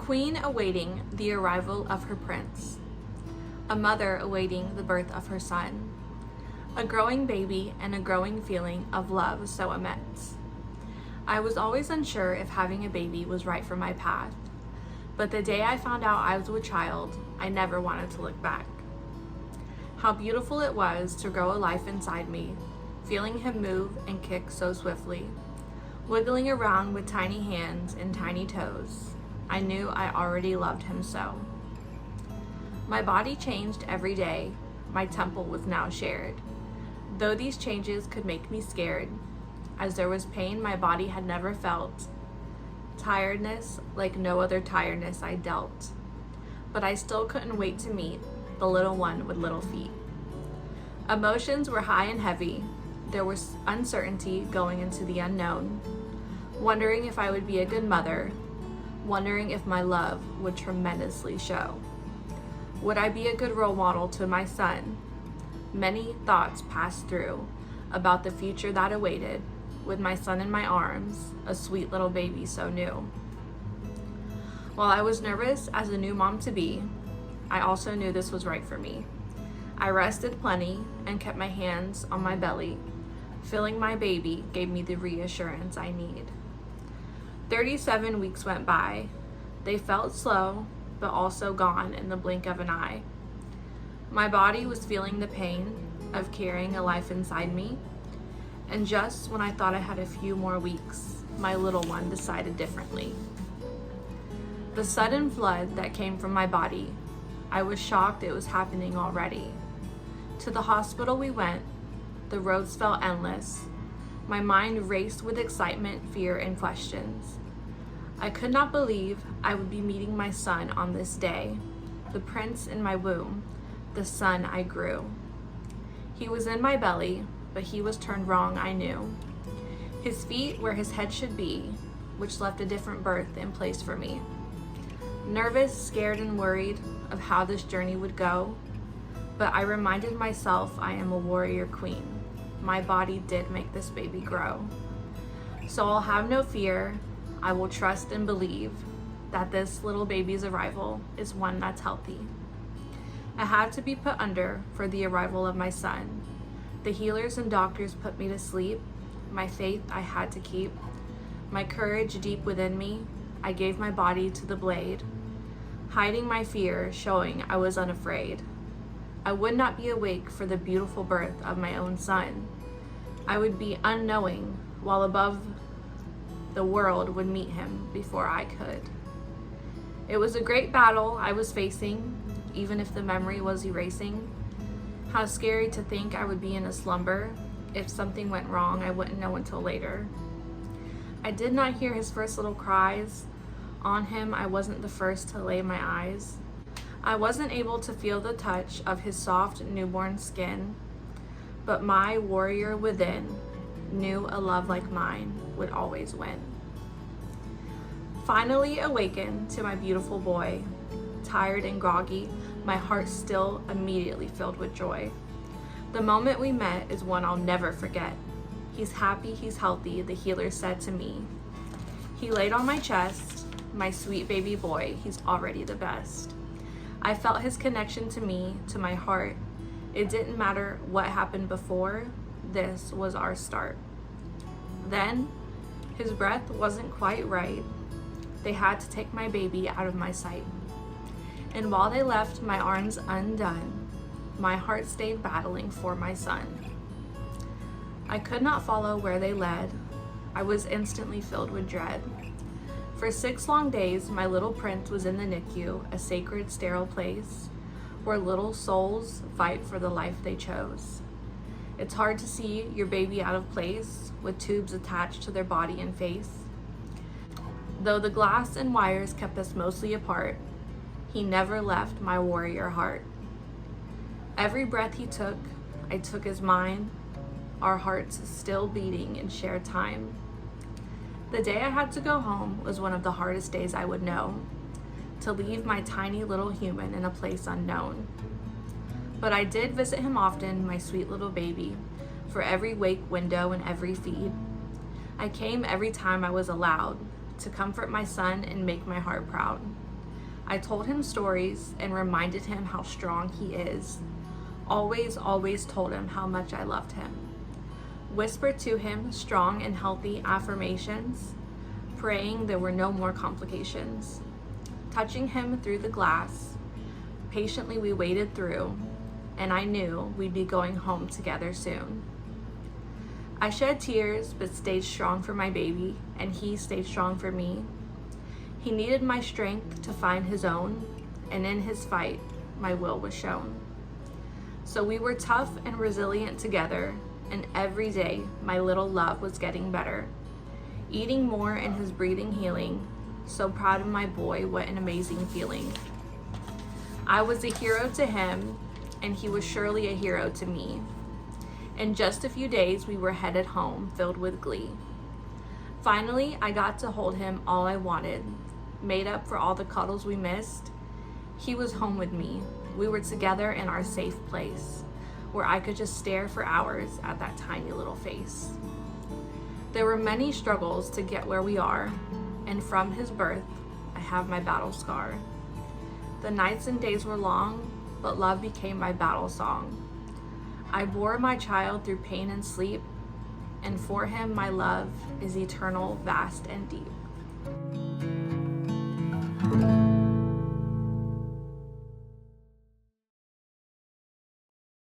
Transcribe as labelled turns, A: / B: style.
A: queen awaiting the arrival of her prince, a mother awaiting the birth of her son, a growing baby and a growing feeling of love so immense. I was always unsure if having a baby was right for my path, but the day I found out I was with child, I never wanted to look back. How beautiful it was to grow a life inside me, feeling him move and kick so swiftly, wiggling around with tiny hands and tiny toes. I knew I already loved him so. My body changed every day. My temple was now shared. Though these changes could make me scared, as there was pain my body had never felt, tiredness like no other tiredness I dealt. But I still couldn't wait to meet the little one with little feet. Emotions were high and heavy. There was uncertainty going into the unknown, wondering if I would be a good mother, wondering if my love would tremendously show. Would I be a good role model to my son? Many thoughts passed through about the future that awaited, with my son in my arms, a sweet little baby so new. While I was nervous as a new mom to be, I also knew this was right for me. I rested plenty and kept my hands on my belly. Filling my baby gave me the reassurance I need. 37 weeks went by. They felt slow, but also gone in the blink of an eye. My body was feeling the pain of carrying a life inside me, and just when I thought I had a few more weeks, my little one decided differently. The sudden flood that came from my body, I was shocked it was happening already. To the hospital we went. The roads felt endless. My mind raced with excitement, fear, and questions. I could not believe I would be meeting my son on this day, the prince in my womb, the son I grew. He was in my belly, but he was turned wrong, I knew. His feet where his head should be, which left a different birth in place for me. Nervous, scared, and worried of how this journey would go, but I reminded myself I am a warrior queen. My body did make this baby grow. So I'll have no fear. I will trust and believe that this little baby's arrival is one that's healthy. I had to be put under for the arrival of my son. The healers and doctors put me to sleep. My faith I had to keep. My courage deep within me, I gave my body to the blade, hiding my fear, showing I was unafraid. I would not be awake for the beautiful birth of my own son. I would be unknowing, while above the world would meet him before I could. It was a great battle I was facing, even if the memory was erasing. How scary to think I would be in a slumber. If something went wrong, I wouldn't know until later. I did not hear his first little cries. On him, I wasn't the first to lay my eyes. I wasn't able to feel the touch of his soft newborn skin, but my warrior within knew a love like mine would always win. Finally awakened to my beautiful boy, tired and groggy, my heart still immediately filled with joy. The moment we met is one I'll never forget. He's happy, he's healthy, the healer said to me. He laid on my chest, my sweet baby boy, he's already the best. I felt his connection to me, to my heart. It didn't matter what happened before, this was our start. Then, his breath wasn't quite right. They had to take my baby out of my sight. And while they left my arms undone, my heart stayed battling for my son. I could not follow where they led. I was instantly filled with dread. For 6 long days, my little prince was in the NICU, a sacred, sterile place where little souls fight for the life they chose. It's hard to see your baby out of place with tubes attached to their body and face. Though the glass and wires kept us mostly apart, he never left my warrior heart. Every breath he took, I took as mine, our hearts still beating in shared time. The day I had to go home was one of the hardest days I would know, to leave my tiny little human in a place unknown. But I did visit him often, my sweet little baby, for every wake window and every feed. I came every time I was allowed to comfort my son and make my heart proud. I told him stories and reminded him how strong he is. Always, always told him how much I loved him. Whispered to him strong and healthy affirmations, praying there were no more complications. Touching him through the glass, patiently we waited through, and I knew we'd be going home together soon. I shed tears, but stayed strong for my baby, and he stayed strong for me. He needed my strength to find his own, and in his fight, my will was shown. So we were tough and resilient together, and every day my little love was getting better. Eating more and his breathing healing, so proud of my boy, what an amazing feeling. I was a hero to him, and he was surely a hero to me. In just a few days, we were headed home, filled with glee. Finally, I got to hold him all I wanted, made up for all the cuddles we missed. He was home with me. We were together in our safe place, where I could just stare for hours at that tiny little face. There were many struggles to get where we are, and from his birth, I have my battle scar. The nights and days were long, but love became my battle song. I bore my child through pain and sleep, and for him my love is eternal, vast, and deep.